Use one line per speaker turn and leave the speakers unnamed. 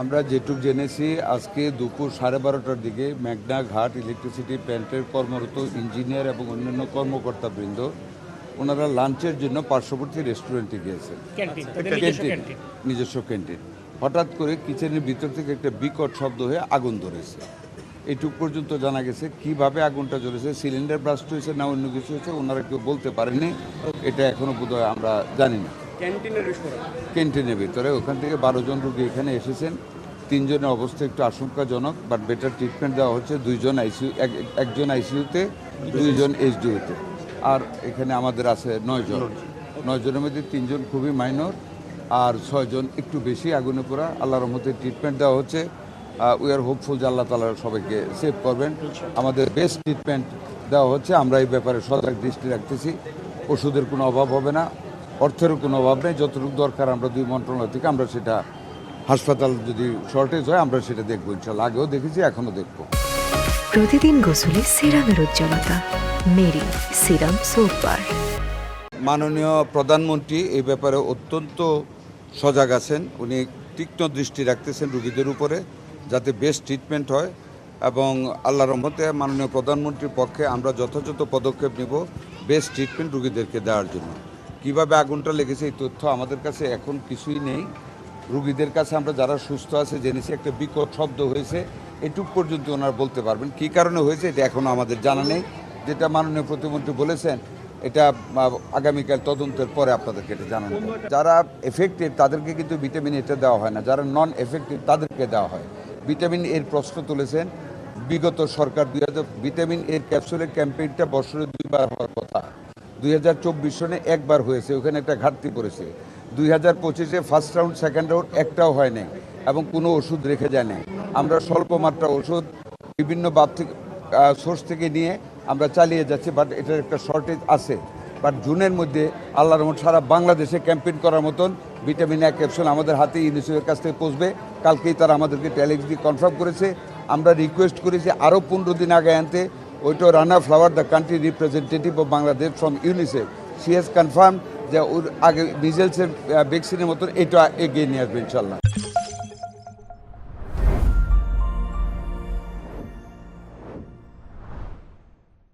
আমরা যেটুক জেনেছি আজকে দুপুর 12:30টার দিকে মেঘনা ঘাট ইলেকট্রিসিটি প্ল্যান্টের কর্মরত ইঞ্জিনিয়ার এবং অন্যান্য কর্মকর্তাবৃন্দ ওনারা লাঞ্চের জন্য পার্শ্ববর্তী রেস্টুরেন্টে গিয়েছেন, নিজস্ব ক্যান্টিন। হঠাৎ করে কিচেনের ভিতর থেকে একটা বিকট শব্দ হয়ে আগুন ধরেছে। এইটুক পর্যন্ত জানা গেছে। কিভাবে আগুনটা জ্বলেছে, সিলিন্ডার ব্লাস্ট হয়েছে না অন্য কিছু হয়েছে, ওনারা কেউ বলতে পারেনি। এটা এখনও বোধহয় আমরা জানি না। ক্যান্টিনের ভিতরে ওখান থেকে 12 জন রোগী এখানে এসেছেন। 3 জনের অবস্থা একটু আশঙ্কাজনক, বাট বেটার ট্রিটমেন্ট দেওয়া হচ্ছে। 2 জন আইসিইউ, একজন আইসিইউতে, 2 জন এইচডিইউতে, আর এখানে আমাদের আছে 9 জন। 9 জনের মধ্যে 3 জন খুবই মাইনর, আর 6 জন একটু বেশি আগুনে পোড়া। আল্লাহর রহমতে ট্রিটমেন্ট দেওয়া হচ্ছে। উই আর হোপফুল যে আল্লাহ তাআলা সবাইকে সেভ করবেন। আমাদের বেস্ট ট্রিটমেন্ট দেওয়া হচ্ছে। আমরা এই ব্যাপারে সজাগ দৃষ্টি রাখতেছি। ওষুধের কোনো অভাব হবে না, অর্থেরও কোনো অভাব নেই। যতটুকু দরকার আমরা 2 মন্ত্রণালয় থেকে আমরা সেটা, হাসপাতাল যদি শর্টেজ হয় আমরা সেটা দেখবো ইনশাল্লাহ। আগেও দেখেছি, এখনও দেখবো।
প্রতিদিন গোসলে সিরামের উজ্জ্বলতা মেরি সিরাম সোপ বার।
মাননীয় প্রধানমন্ত্রী এই ব্যাপারে অত্যন্ত সজাগ আছেন। উনি তীক্ষ্ণ দৃষ্টি রাখতেছেন রোগীদের উপরে, যাতে বেস্ট ট্রিটমেন্ট হয়। এবং আল্লাহর রহমতে মাননীয় প্রধানমন্ত্রীর পক্ষে আমরা যথাযথ পদক্ষেপ নেব বেস্ট ট্রিটমেন্ট রোগীদেরকে দেওয়ার জন্য। কিভাবে আগুনটা লেগেছে এই তথ্য আমাদের কাছে এখন কিছুই নেই। রোগীদের কাছে আমরা যারা সুস্থ আছে জেনেছি একটা বিকট শব্দ হয়েছে, এটুক পর্যন্ত ওনারা বলতে পারবেন। কী কারণে হয়েছে এটা এখনও আমাদের জানা নেই। যেটা মাননীয় প্রতিমন্ত্রী বলেছেন, এটা আগামীকাল তদন্তের পরে আপনাদেরকে এটা জানানো। যারা এফেক্টেড তাদেরকে কিন্তু ভিটামিন এটা দেওয়া হয় না, যারা নন এফেক্টেড তাদেরকে দেওয়া হয়। ভিটামিন এর প্রশ্ন তুলেছেন। বিগত সরকার ভিটামিন এর ক্যাপসুলের ক্যাম্পেইনটা বছরে 2 বার হওয়ার কথা। 2024 সনে একবার হয়েছে, ওখানে একটা ঘাটতি পড়েছে। 2025-এ ফার্স্ট রাউন্ড, সেকেন্ড রাউন্ড একটাও হয় নাই, এবং কোনো ওষুধ রেখে যায় নাই। আমরা স্বল্প মাত্রা ওষুধ বিভিন্ন সোর্স থেকে নিয়ে আমরা চালিয়ে যাচ্ছি, বাট এটার একটা শর্টেজ আছে। বাট জুনের মধ্যে আল্লাহর রহমতে সারা বাংলাদেশে ক্যাম্পেইন করার মতন ভিটামিন এ ক্যাপসুল আমাদের হাতে ইউনিসেফের কাছ থেকে পৌঁছবে। কালকেই তারা আমাদেরকে টেলিক্স দিয়ে কনফার্ম করেছে। আমরা রিকোয়েস্ট করেছি আরও 15 দিন আগে আনতে। ওইটা Rana flower, the country representative of Bangladesh from UNICEF, she has confirm যে ওর আগে মিজেলসের ভ্যাকসিনের মতন এটা এগিয়ে নিয়ে আসবে ইনশাল্লাহ।